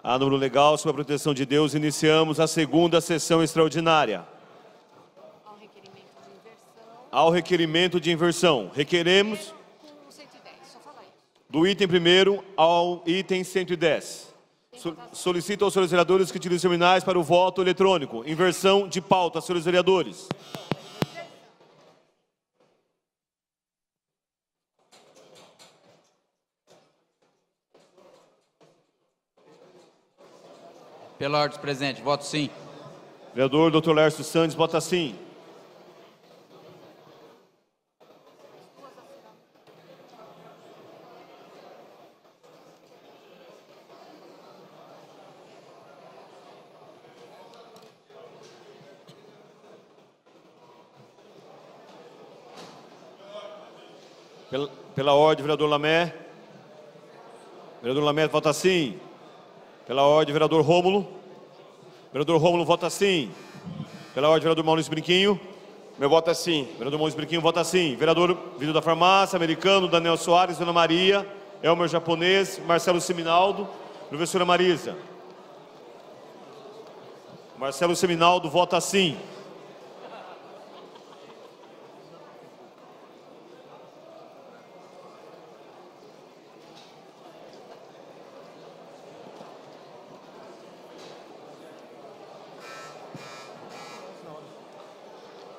Há número legal, sob a proteção de Deus, iniciamos a segunda sessão extraordinária. Ao requerimento de inversão. Requeremos do item 1º ao item 110. Solicito aos senhores vereadores que utilizem os terminais para o voto eletrônico. Inversão de pauta, senhores vereadores. Pela ordem, presidente, voto sim. Vereador Dr. Lércio Santos, vota sim. Pela ordem, vereador Lamé. Vereador Lamé, vota sim. Pela ordem, vereador Rômulo. Vereador Rômulo, vota sim. Pela ordem, vereador Maurício Brinquinho. Meu voto é sim. Vereador Maurício Brinquinho, vota sim. Vereador Vitor da Farmácia, Americano, Daniel Soares, Dona Maria, Elmer Japonês, Marcelo Seminaldo, professora Marisa. Marcelo Seminaldo, vota sim.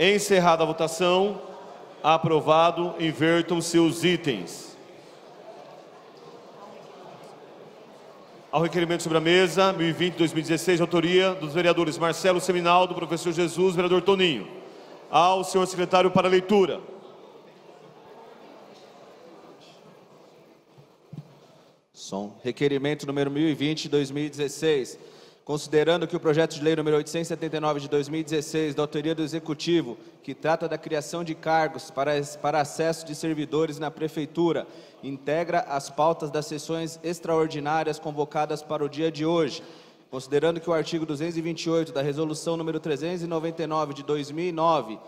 Encerrada a votação, aprovado, invertam seus itens. Ao requerimento sobre a mesa, 1020-2016, autoria dos vereadores Marcelo Seminaldo, professor Jesus, vereador Toninho. Ao senhor secretário para leitura. Som. Requerimento número 1020-2016. Considerando que o projeto de lei número 879 de 2016, da autoria do Executivo, que trata da criação de cargos para acesso de servidores na Prefeitura, integra as pautas das sessões extraordinárias convocadas para o dia de hoje. Considerando que o artigo 228 da Resolução número 399 de 2009,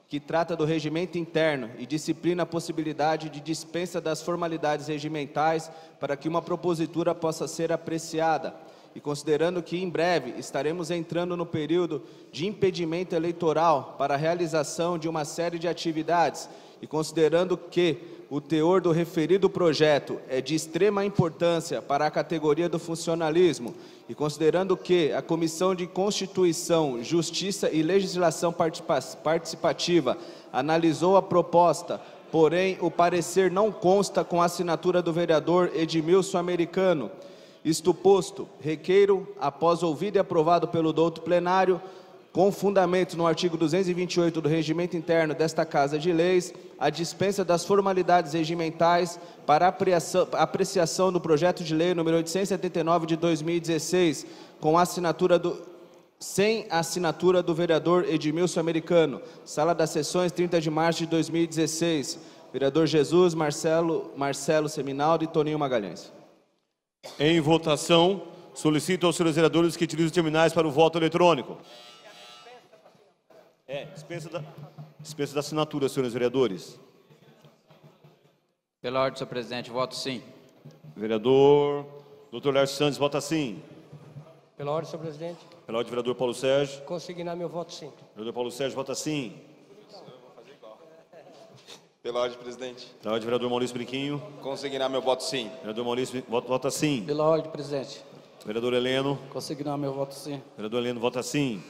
que trata do regimento interno e disciplina a possibilidade de dispensa das formalidades regimentais para que uma propositura possa ser apreciada. E considerando que em breve estaremos entrando no período de impedimento eleitoral para a realização de uma série de atividades, e considerando que o teor do referido projeto é de extrema importância para a categoria do funcionalismo, e considerando que a Comissão de Constituição, Justiça e Legislação Participativa analisou a proposta, porém o parecer não consta com a assinatura do vereador Edmilson Americano. Isto posto, requeiro, após ouvido e aprovado pelo douto plenário, com fundamento no artigo 228 do Regimento Interno desta Casa de Leis, a dispensa das formalidades regimentais para apreciação do projeto de lei número 879 de 2016, sem a assinatura do vereador Edmilson Americano. Sala das Sessões, 30 de março de 2016. Vereador Jesus, Marcelo Seminaldo e Toninho Magalhães. Em votação, solicito aos senhores vereadores que utilizem os terminais para o voto eletrônico. Dispensa da assinatura, senhores vereadores. Pela ordem, senhor presidente, voto sim. Vereador Dr. Lércio Santos, vota sim. Pela ordem, senhor presidente. Pela ordem, vereador Paulo Sérgio. Consignar meu voto sim. Vereador Paulo Sérgio, vota sim. Pela ordem, presidente. Pela ordem, vereador Maurício Brinquinho. Consignar meu voto sim. Vereador Maurício, vota sim. Pela ordem, presidente. Vereador Heleno. Consignar meu voto sim. Vereador Heleno, vota sim.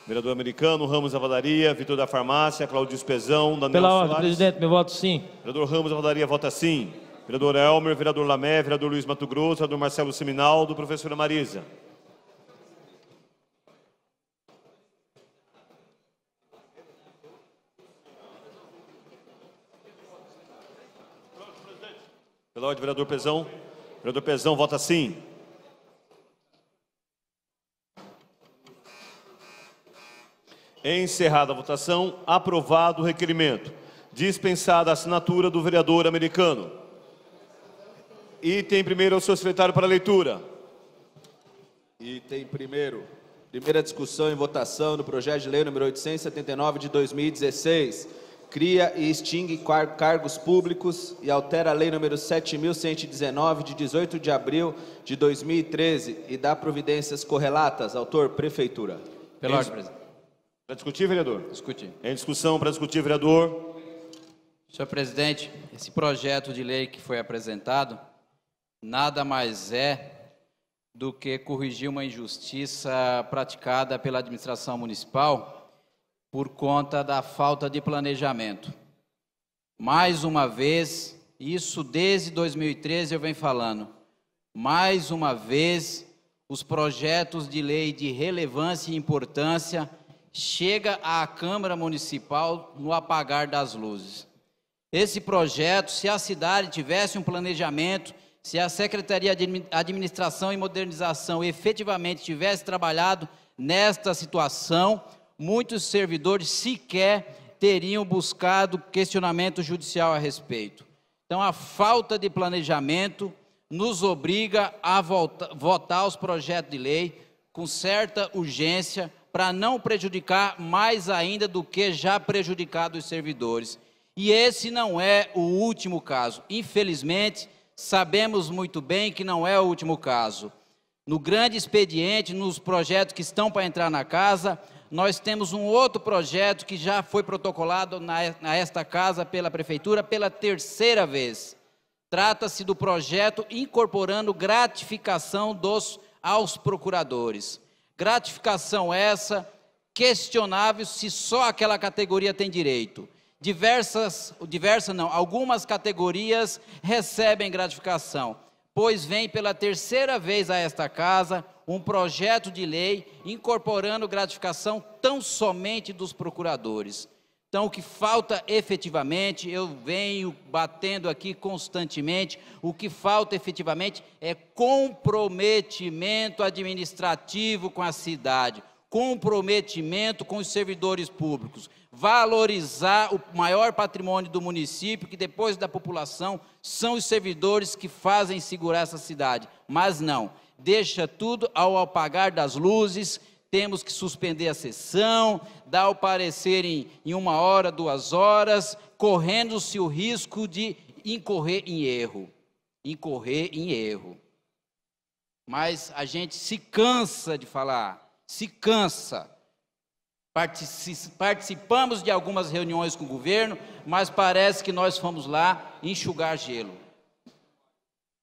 Vereador Americano, Ramos da Padaria, Vitor da Farmácia, Cláudio Espezão, Daniel Pela Soares. ordem, presidente, meu voto sim. Vereador Ramos da Padaria, vota sim. Vereador Elmer, vereador Lamé, vereador Luiz Mato Grosso, vereador Marcelo Seminaldo, professora Marisa. Pela ordem, vereador Pezão. Vereador Pezão, vota sim. Encerrada a votação, aprovado o requerimento. Dispensada a assinatura do vereador Americano. Item primeiro ao senhor secretário para leitura. Item primeiro. Primeira discussão e votação do projeto de lei número 879 de 2016. cria e extingue cargos públicos e altera a Lei nº 7.119, de 18 de abril de 2013, e dá providências correlatas. Autor, Prefeitura. Pela ordem, presidente. Para discutir, vereador? Discutir. Em discussão, para discutir, vereador. Senhor presidente, esse projeto de lei que foi apresentado nada mais é do que corrigir uma injustiça praticada pela administração municipal por conta da falta de planejamento. Mais uma vez, isso desde 2013 eu venho falando, mais uma vez os projetos de lei de relevância e importância chegam à Câmara Municipal no apagar das luzes. Esse projeto, se a cidade tivesse um planejamento, se a Secretaria de Administração e Modernização efetivamente tivesse trabalhado nesta situação, muitos servidores sequer teriam buscado questionamento judicial a respeito. Então, a falta de planejamento nos obriga a votar os projetos de lei com certa urgência para não prejudicar mais ainda do que já prejudicado os servidores. E esse não é o último caso. Infelizmente, sabemos muito bem que não é o último caso. No grande expediente, nos projetos que estão para entrar na casa, nós temos um outro projeto que já foi protocolado nesta casa pela Prefeitura pela terceira vez. Trata-se do projeto incorporando gratificação aos procuradores. Gratificação essa questionável se só aquela categoria tem direito. Algumas categorias recebem gratificação, pois vem pela terceira vez a esta casa um projeto de lei incorporando gratificação tão somente dos procuradores. Então, o que falta efetivamente, eu venho batendo aqui constantemente, o que falta efetivamente é comprometimento administrativo com a cidade, comprometimento com os servidores públicos, valorizar o maior patrimônio do município, que depois da população são os servidores que fazem segurar essa cidade. Mas não, deixa tudo ao apagar das luzes, temos que suspender a sessão, dar o parecer em 1 hora, 2 horas, correndo-se o risco de incorrer em erro. Mas a gente se cansa de falar, se cansa. Participamos de algumas reuniões com o governo, mas parece que nós fomos lá enxugar gelo.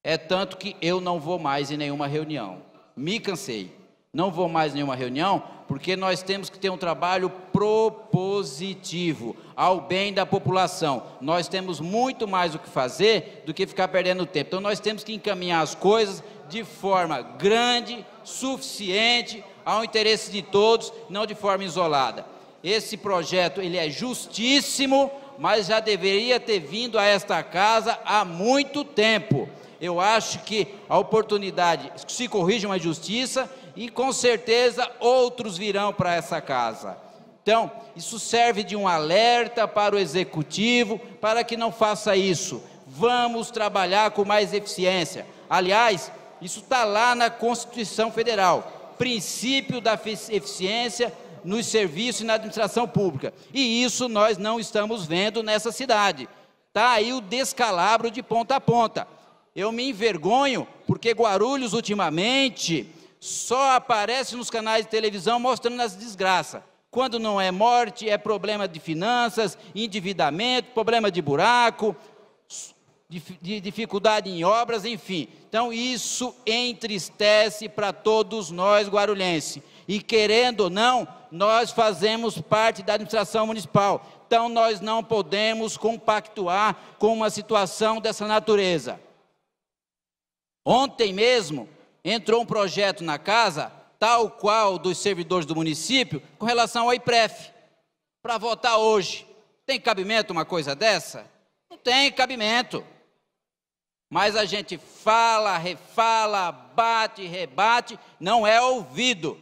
É tanto que eu não vou mais em nenhuma reunião. Me cansei. Não vou mais em nenhuma reunião, porque nós temos que ter um trabalho propositivo, ao bem da população. Nós temos muito mais o que fazer do que ficar perdendo tempo. Então, nós temos que encaminhar as coisas de forma grande, suficiente, ao interesse de todos, não de forma isolada. Esse projeto, ele é justíssimo, mas já deveria ter vindo a esta casa há muito tempo. Eu acho que a oportunidade se corrige uma injustiça e com certeza outros virão para essa casa. Então, isso serve de um alerta para o Executivo, para que não faça isso. Vamos trabalhar com mais eficiência. Aliás, isso está lá na Constituição Federal, princípio da eficiência nos serviços e na administração pública. E isso nós não estamos vendo nessa cidade. Está aí o descalabro de ponta a ponta. Eu me envergonho porque Guarulhos, ultimamente, só aparece nos canais de televisão mostrando as desgraças. Quando não é morte, é problema de finanças, endividamento, problema de buraco, de dificuldade em obras, enfim. Então, isso entristece para todos nós guarulhenses. E, querendo ou não, nós fazemos parte da administração municipal. Então, nós não podemos compactuar com uma situação dessa natureza. Ontem mesmo, entrou um projeto na casa, tal qual dos servidores do município, com relação ao IPREF, para votar hoje. Tem cabimento uma coisa dessa? Não tem cabimento. Mas a gente fala, refala, bate, rebate, não é ouvido.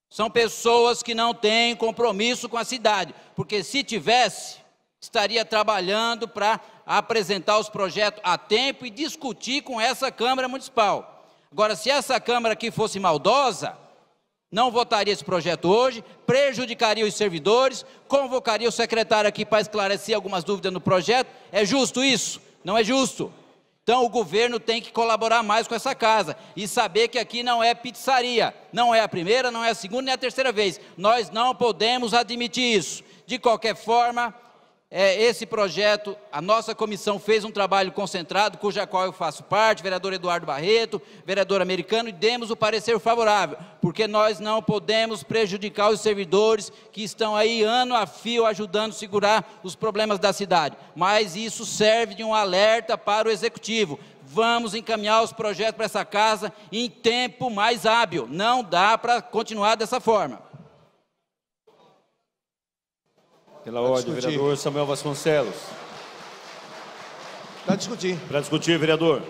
São pessoas que não têm compromisso com a cidade, porque se tivesse, estaria trabalhando para apresentar os projetos a tempo e discutir com essa Câmara Municipal. Agora, se essa Câmara aqui fosse maldosa, não votaria esse projeto hoje, prejudicaria os servidores, convocaria o secretário aqui para esclarecer algumas dúvidas no projeto. É justo isso? Não é justo. Então o governo tem que colaborar mais com essa casa e saber que aqui não é pizzaria, não é a primeira, não é a segunda, nem a terceira vez. Nós não podemos admitir isso. De qualquer forma, esse projeto, a nossa comissão fez um trabalho concentrado, cuja qual eu faço parte, vereador Eduardo Barreto, vereador Americano, e demos o parecer favorável, porque nós não podemos prejudicar os servidores que estão aí ano a fio ajudando a segurar os problemas da cidade. Mas isso serve de um alerta para o Executivo. Vamos encaminhar os projetos para essa casa em tempo mais hábil. Não dá para continuar dessa forma. Pela ordem, vereador Samuel Vasconcelos. Para discutir. Para discutir, vereador.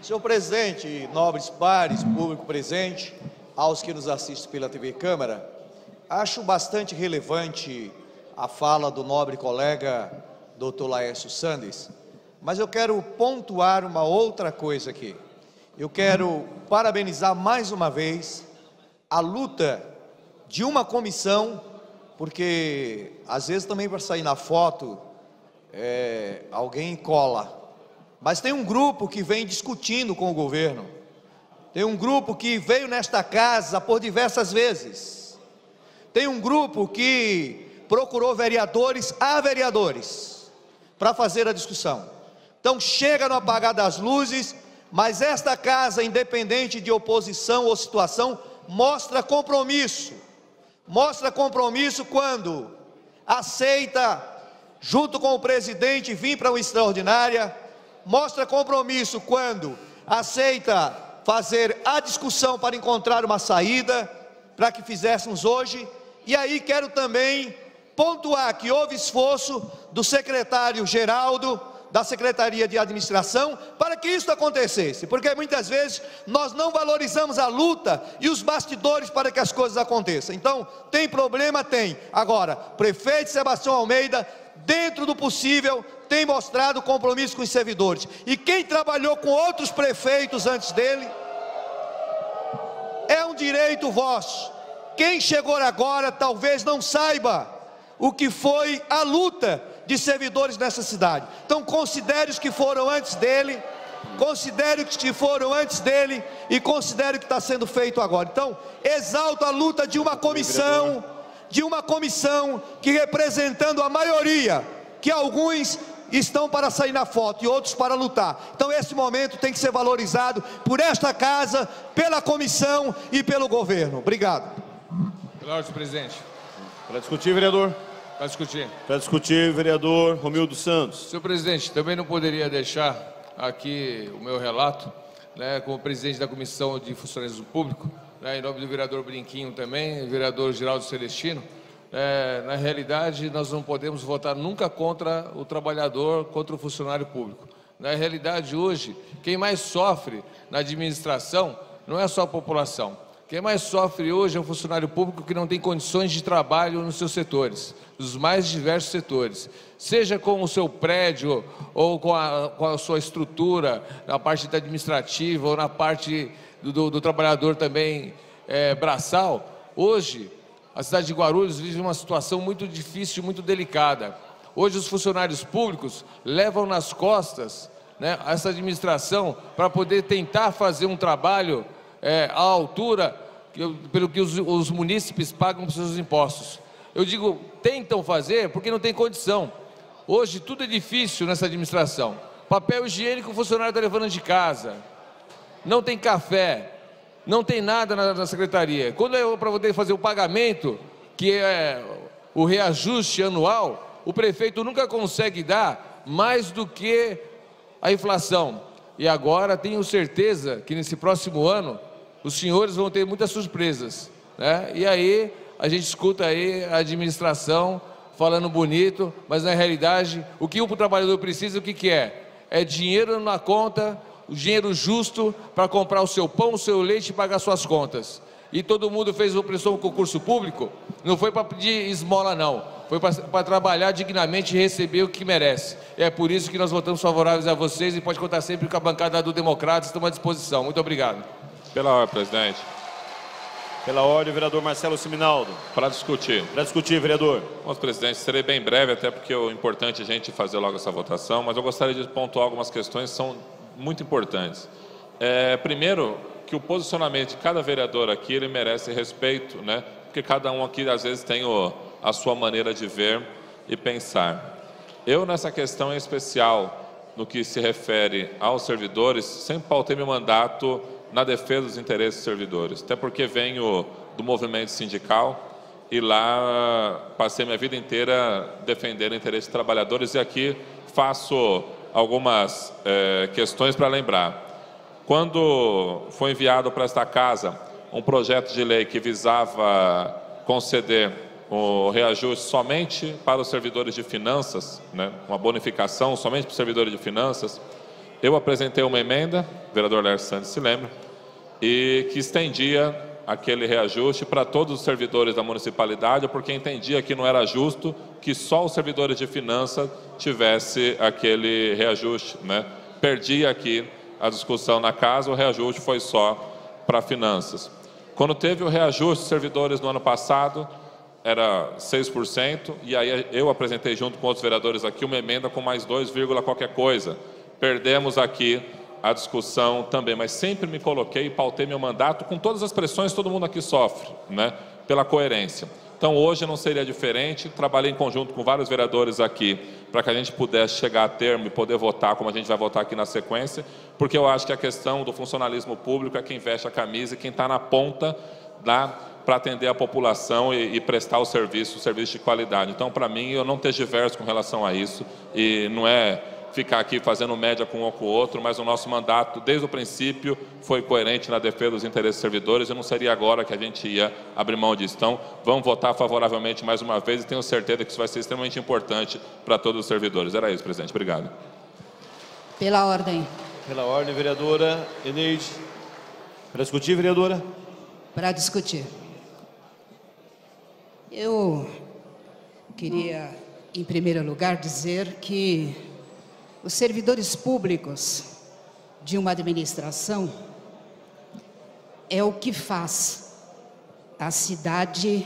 Senhor presidente, nobres pares, público presente, aos que nos assistem pela TV Câmara, acho bastante relevante a fala do nobre colega Dr. Laércio Sandes, mas eu quero pontuar uma outra coisa aqui. Eu quero parabenizar mais uma vez a luta de uma comissão, porque às vezes também para sair na foto, alguém cola. Mas tem um grupo que vem discutindo com o governo. Tem um grupo que veio nesta casa por diversas vezes. Tem um grupo que procurou vereadores a vereadores para fazer a discussão. Então chega no apagar das luzes, mas esta casa, independente de oposição ou situação, mostra compromisso. Mostra compromisso quando aceita, junto com o presidente, vir para uma extraordinária. Mostra compromisso quando aceita fazer a discussão para encontrar uma saída, para que fizéssemos hoje. E aí quero também pontuar que houve esforço do secretário Geraldo, da Secretaria de Administração, para que isso acontecesse, porque muitas vezes nós não valorizamos a luta e os bastidores para que as coisas aconteçam. Então, tem problema? Tem. Agora, prefeito Sebastião Almeida, dentro do possível, tem mostrado compromisso com os servidores, e quem trabalhou com outros prefeitos antes dele, é um direito vosso. Quem chegou agora talvez não saiba o que foi a luta de servidores nessa cidade. Então considere os que foram antes dele, considere os que foram antes dele e considere o que está sendo feito agora. Então exalto a luta de uma comissão, que representando a maioria, que alguns estão para sair na foto e outros para lutar. Então esse momento tem que ser valorizado por esta casa, pela comissão e pelo governo. Obrigado. Pela ordem, presidente. Para discutir, vereador. Para discutir. Para discutir, vereador Romildo Santos. Senhor presidente, também não poderia deixar aqui o meu relato, né, como presidente da Comissão de Funcionários Públicos, né, em nome do vereador Brinquinho também, vereador Geraldo Celestino. Na realidade, nós não podemos votar nunca contra o trabalhador, contra o funcionário público. Na realidade, hoje, quem mais sofre na administração não é só a população. Quem mais sofre hoje é o funcionário público que não tem condições de trabalho nos seus setores, nos mais diversos setores. Seja com o seu prédio ou com a sua estrutura, na parte administrativa ou na parte do trabalhador também braçal. Hoje, a cidade de Guarulhos vive uma situação muito difícil, muito delicada. Hoje os funcionários públicos levam nas costas, né, essa administração para poder tentar fazer um trabalho à altura pelo que os munícipes pagam por seus impostos. Eu digo, tentam fazer porque não tem condição. Hoje tudo é difícil nessa administração. Papel higiênico o funcionário está levando de casa. Não tem café. Não tem nada na secretaria. Quando é para poder fazer o pagamento, que é o reajuste anual, o prefeito nunca consegue dar mais do que a inflação. E agora tenho certeza que nesse próximo ano os senhores vão ter muitas surpresas, né? E aí a gente escuta aí a administração falando bonito, mas na realidade o que o trabalhador precisa, o que é? É dinheiro na conta, o dinheiro justo para comprar o seu pão, o seu leite e pagar suas contas. E todo mundo fez prestou um concurso público, não foi para pedir esmola não, foi para trabalhar dignamente e receber o que merece. É por isso que nós votamos favoráveis a vocês e pode contar sempre com a bancada do Democratas, estamos à disposição. Muito obrigado. Pela ordem, presidente. Pela ordem, vereador Marcelo Siminaldo. Para discutir. Para discutir, vereador. Bom, presidente, serei bem breve, até porque é importante a gente fazer logo essa votação, mas eu gostaria de pontuar algumas questões que são muito importantes. Primeiro, que o posicionamento de cada vereador aqui, ele merece respeito, né? Porque cada um aqui, às vezes, tem a sua maneira de ver e pensar. Eu, nessa questão em especial, no que se refere aos servidores, sempre pautei meu mandato na defesa dos interesses dos servidores, até porque venho do movimento sindical e lá passei minha vida inteira defendendo o interesse dos trabalhadores, e aqui faço algumas questões para lembrar. Quando foi enviado para esta casa um projeto de lei que visava conceder o reajuste somente para os servidores de finanças, né, uma bonificação somente para os servidores de finanças, eu apresentei uma emenda, o vereador Ler Santos se lembra, e que estendia aquele reajuste para todos os servidores da municipalidade, porque entendia que não era justo que só os servidores de finanças tivesse aquele reajuste, né? Perdi aqui a discussão na casa, o reajuste foi só para finanças. Quando teve o reajuste dos servidores no ano passado, era 6%, e aí eu apresentei junto com outros vereadores aqui uma emenda com mais 2, qualquer coisa. Perdemos aqui a discussão também, mas sempre me coloquei e pautei meu mandato com todas as pressões que todo mundo aqui sofre, né? Pela coerência. Então hoje não seria diferente, trabalhei em conjunto com vários vereadores aqui para que a gente pudesse chegar a termo e poder votar como a gente vai votar aqui na sequência, porque eu acho que a questão do funcionalismo público é quem veste a camisa e quem está na ponta para atender a população e prestar o serviço de qualidade. Então, para mim, eu não tergiverso com relação a isso, e não é ficar aqui fazendo média com um ou com o outro, mas o nosso mandato, desde o princípio, foi coerente na defesa dos interesses dos servidores, e não seria agora que a gente ia abrir mão disso. Então, vamos votar favoravelmente mais uma vez, e tenho certeza que isso vai ser extremamente importante para todos os servidores. Era isso, presidente. Obrigado. Pela ordem. Pela ordem, vereadora Eneide. Para discutir, vereadora. Para discutir. Eu queria, em primeiro lugar, dizer que os servidores públicos de uma administração é o que faz a cidade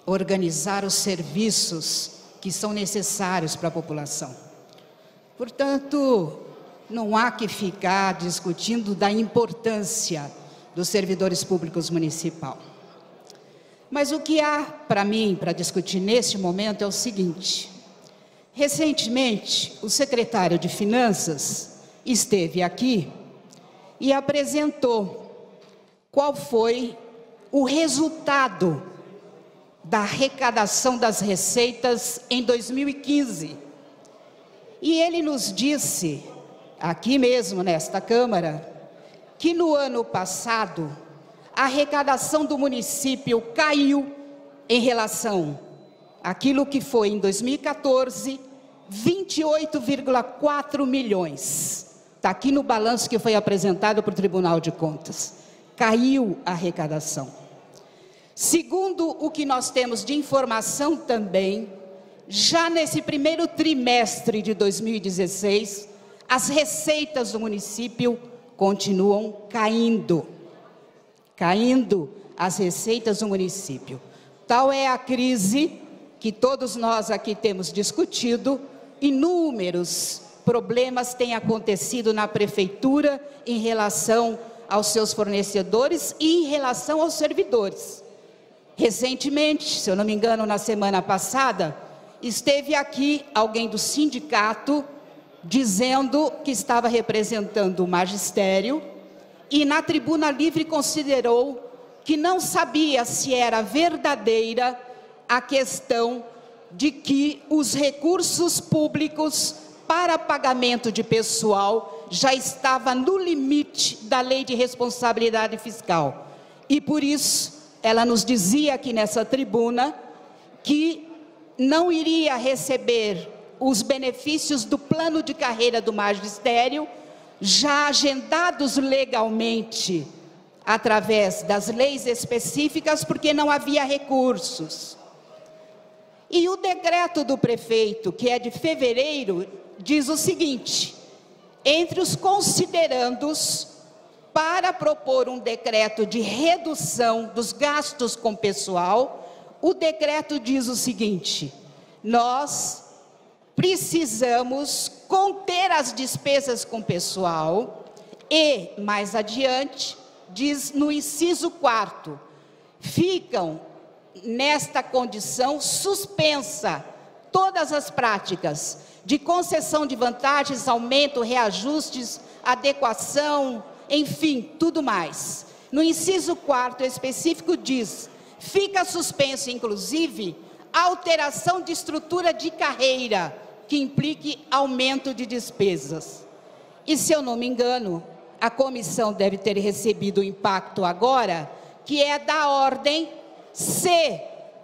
organizar os serviços que são necessários para a população. Portanto, não há que ficar discutindo da importância dos servidores públicos municipal. Mas o que há para mim, para discutir neste momento, é o seguinte: recentemente, o secretário de Finanças esteve aqui e apresentou qual foi o resultado da arrecadação das receitas em 2015. E ele nos disse, aqui mesmo nesta Câmara, que no ano passado a arrecadação do município caiu em relação àquilo que foi em 2014, 28,4 milhões. Está aqui no balanço que foi apresentado para o Tribunal de Contas. Caiu a arrecadação. Segundo o que nós temos de informação também, já nesse primeiro trimestre de 2016, as receitas do município continuam caindo. Caindo as receitas do município. Tal é a crise que todos nós aqui temos discutido. Inúmeros problemas têm acontecido na prefeitura em relação aos seus fornecedores e em relação aos servidores. Recentemente, se eu não me engano, na semana passada, esteve aqui alguém do sindicato dizendo que estava representando o magistério e na tribuna livre considerou que não sabia se era verdadeira a questão de que os recursos públicos para pagamento de pessoal já estava no limite da lei de responsabilidade fiscal. E por isso, ela nos dizia aqui nessa tribuna que não iria receber os benefícios do plano de carreira do magistério, já agendados legalmente através das leis específicas, porque não havia recursos. E o decreto do prefeito, que é de fevereiro, diz o seguinte: entre os considerandos para propor um decreto de redução dos gastos com pessoal, o decreto diz o seguinte: nós precisamos conter as despesas com pessoal e, mais adiante, diz no inciso 4º, ficam nesta condição suspensa todas as práticas de concessão de vantagens, aumento, reajustes, adequação, enfim, tudo mais. No inciso 4º específico diz, fica suspenso, inclusive, a alteração de estrutura de carreira, que implique aumento de despesas. E, se eu não me engano, a comissão deve ter recebido o impacto agora, que é da ordem se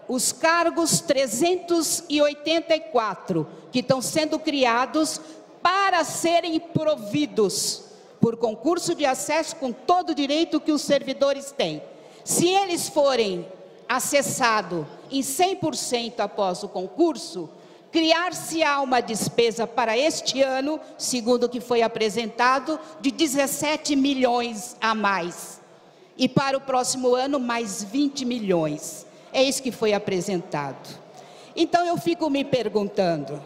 os cargos 384, que estão sendo criados para serem providos por concurso de acesso com todo o direito que os servidores têm. Se eles forem acessados em 100% após o concurso, criar-se-á uma despesa para este ano, segundo o que foi apresentado, de 17 milhões a mais. E para o próximo ano, mais 20 milhões. É isso que foi apresentado. Então, eu fico me perguntando,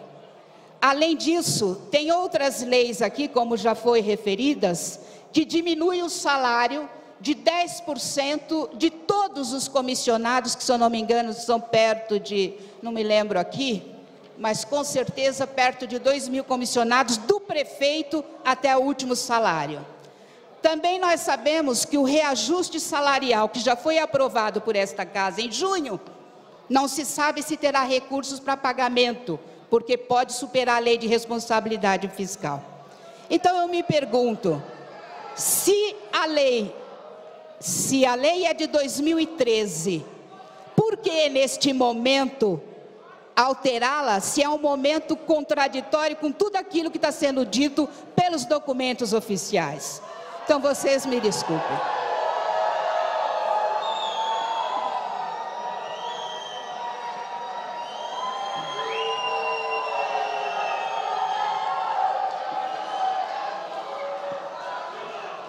além disso, tem outras leis aqui, como já foi referidas, que diminuem o salário de 10% de todos os comissionados, que, se eu não me engano, são perto de, não me lembro aqui, mas com certeza perto de 2.000 comissionados, do prefeito até o último salário. Também nós sabemos que o reajuste salarial, que já foi aprovado por esta casa em junho, não se sabe se terá recursos para pagamento, porque pode superar a lei de responsabilidade fiscal. Então eu me pergunto, se a lei é de 2013, por que neste momento alterá-la, se é um momento contraditório com tudo aquilo que está sendo dito pelos documentos oficiais? Então vocês me desculpem.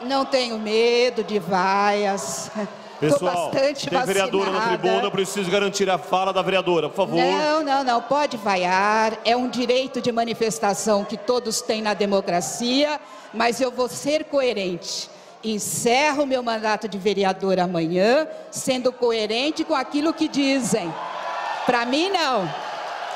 Não tenho medo de vaias. Pessoal, bastante tem vereadora na tribuna, eu preciso garantir a fala da vereadora, por favor. Não, pode vaiar, é um direito de manifestação que todos têm na democracia, mas eu vou ser coerente. Encerro meu mandato de vereadora amanhã, sendo coerente com aquilo que dizem. Para mim, não.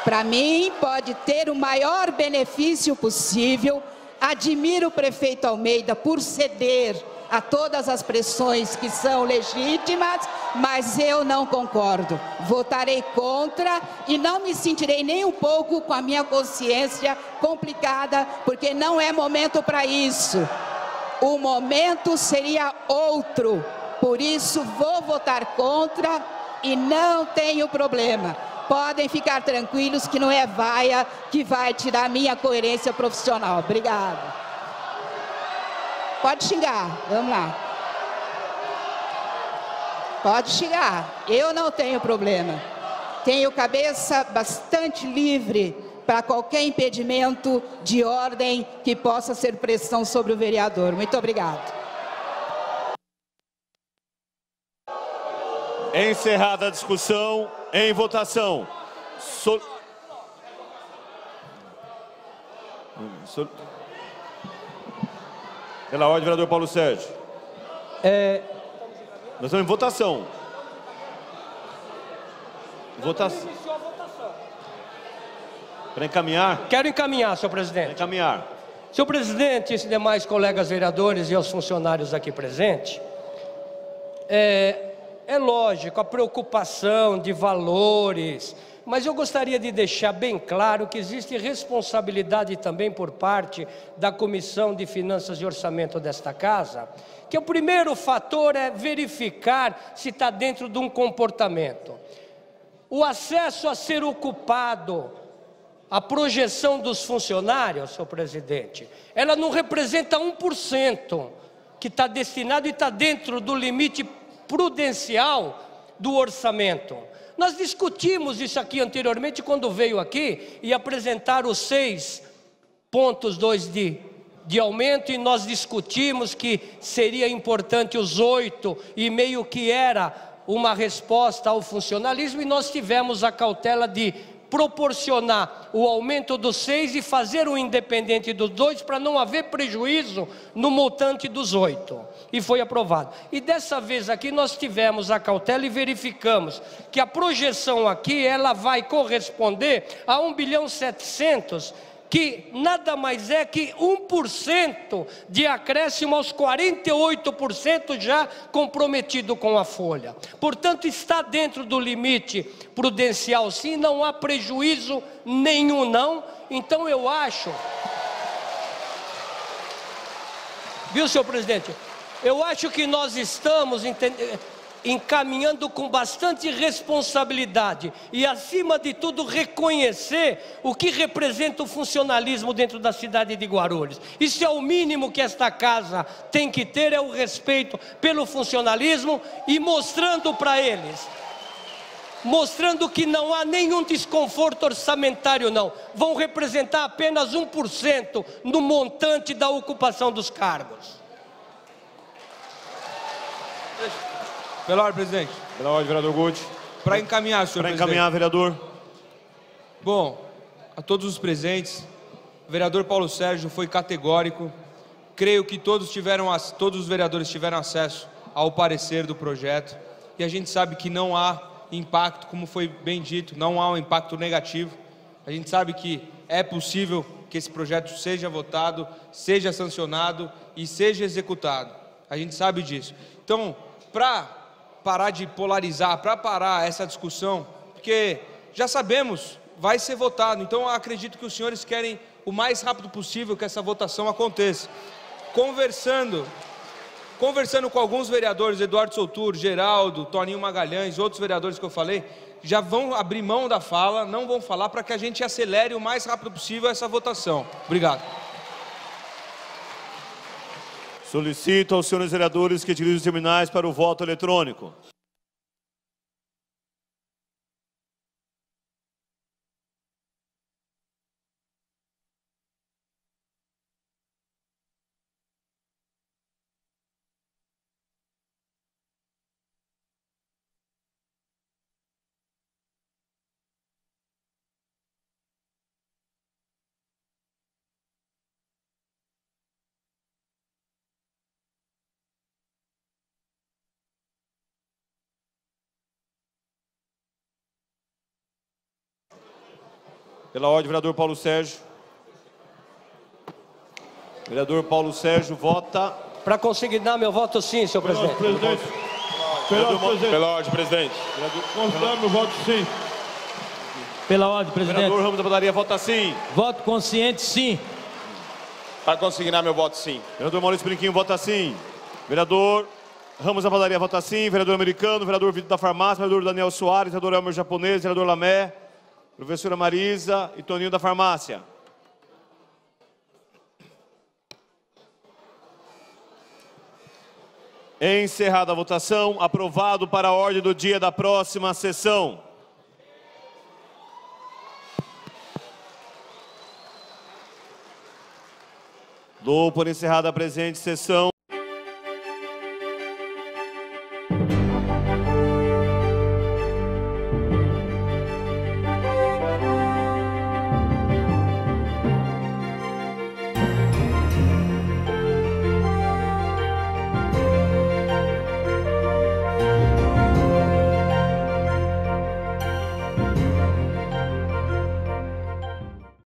Para mim, pode ter o maior benefício possível. Admiro o prefeito Almeida por ceder a todas as pressões que são legítimas, mas eu não concordo. Votarei contra e não me sentirei nem um pouco com a minha consciência complicada, porque não é momento para isso. O momento seria outro. Por isso, vou votar contra e não tenho problema. Podem ficar tranquilos que não é vaia que vai tirar a minha coerência profissional. Obrigada. Pode xingar, vamos lá. Pode xingar, eu não tenho problema. Tenho cabeça bastante livre para qualquer impedimento de ordem que possa ser pressão sobre o vereador. Muito obrigado. Encerrada a discussão, em votação. Pela ordem, vereador Paulo Sérgio. Nós estamos em votação. Votação. Para encaminhar? Quero encaminhar, senhor presidente. Para encaminhar. Senhor presidente, e demais colegas vereadores e aos funcionários aqui presentes, é lógico a preocupação de valores, mas eu gostaria de deixar bem claro que existe responsabilidade também por parte da Comissão de Finanças e Orçamento desta casa, que o primeiro fator é verificar se está dentro de um comportamento. O acesso a ser ocupado, a projeção dos funcionários, senhor presidente, ela não representa 1% que está destinado e está dentro do limite prudencial do orçamento. Nós discutimos isso aqui anteriormente quando veio aqui e apresentar os 6 pontos 2 de de aumento, e nós discutimos que seria importante os 8, e meio que era uma resposta ao funcionalismo, e nós tivemos a cautela de proporcionar o aumento dos 6 e fazer o independente dos 2, para não haver prejuízo no montante dos 8. E foi aprovado. E dessa vez aqui nós tivemos a cautela e verificamos que a projeção aqui, ela vai corresponder a 1.700.000.000, que nada mais é que 1% de acréscimo aos 48% já comprometido com a folha. Portanto, está dentro do limite prudencial, sim, não há prejuízo nenhum, não. Então eu acho, viu, senhor presidente, eu acho que nós estamos encaminhando com bastante responsabilidade e, acima de tudo, reconhecer o que representa o funcionalismo dentro da cidade de Guarulhos. Isso é o mínimo que esta casa tem que ter, é o respeito pelo funcionalismo, e mostrando para eles, mostrando que não há nenhum desconforto orçamentário, não. Vão representar apenas 1% no montante da ocupação dos cargos. Pela ordem, presidente. Pela ordem, vereador Guti. Para encaminhar, senhor presidente. Para encaminhar, vereador. Bom, a todos os presentes, o vereador Paulo Sérgio foi categórico. Creio que todos os vereadores tiveram acesso ao parecer do projeto. E a gente sabe que não há impacto, como foi bem dito, não há um impacto negativo. A gente sabe que é possível que esse projeto seja votado, seja sancionado e seja executado. A gente sabe disso. Então, para parar de polarizar, para parar essa discussão, porque já sabemos, vai ser votado, então eu acredito que os senhores querem o mais rápido possível que essa votação aconteça. Conversando com alguns vereadores, Eduardo Soutur, Geraldo, Toninho Magalhães, outros vereadores que eu falei, já vão abrir mão da fala, não vão falar, para que a gente acelere o mais rápido possível essa votação. Obrigado. Solicito aos senhores vereadores que utilizem os terminais para o voto eletrônico. Pela ordem, vereador Paulo Sérgio. Vereador Paulo Sérgio vota. Para consignar meu voto, sim, senhor presidente. Pela ordem, presidente. Considero meu voto sim. Pela ordem, presidente. Vereador Ramos da Padaria vota sim. Voto consciente, sim. Para consignar meu voto sim. Vereador Maurício Brinquinho vota sim. Vereador Ramos da Padaria vota sim. Vereador Americano, vereador Vitor da Farmácia, vereador Daniel Soares, vereador Elmer Japonês, vereador Lamé, professora Marisa e Toninho da Farmácia. Encerrada a votação, aprovado para a ordem do dia da próxima sessão. Dou por encerrada a presente sessão.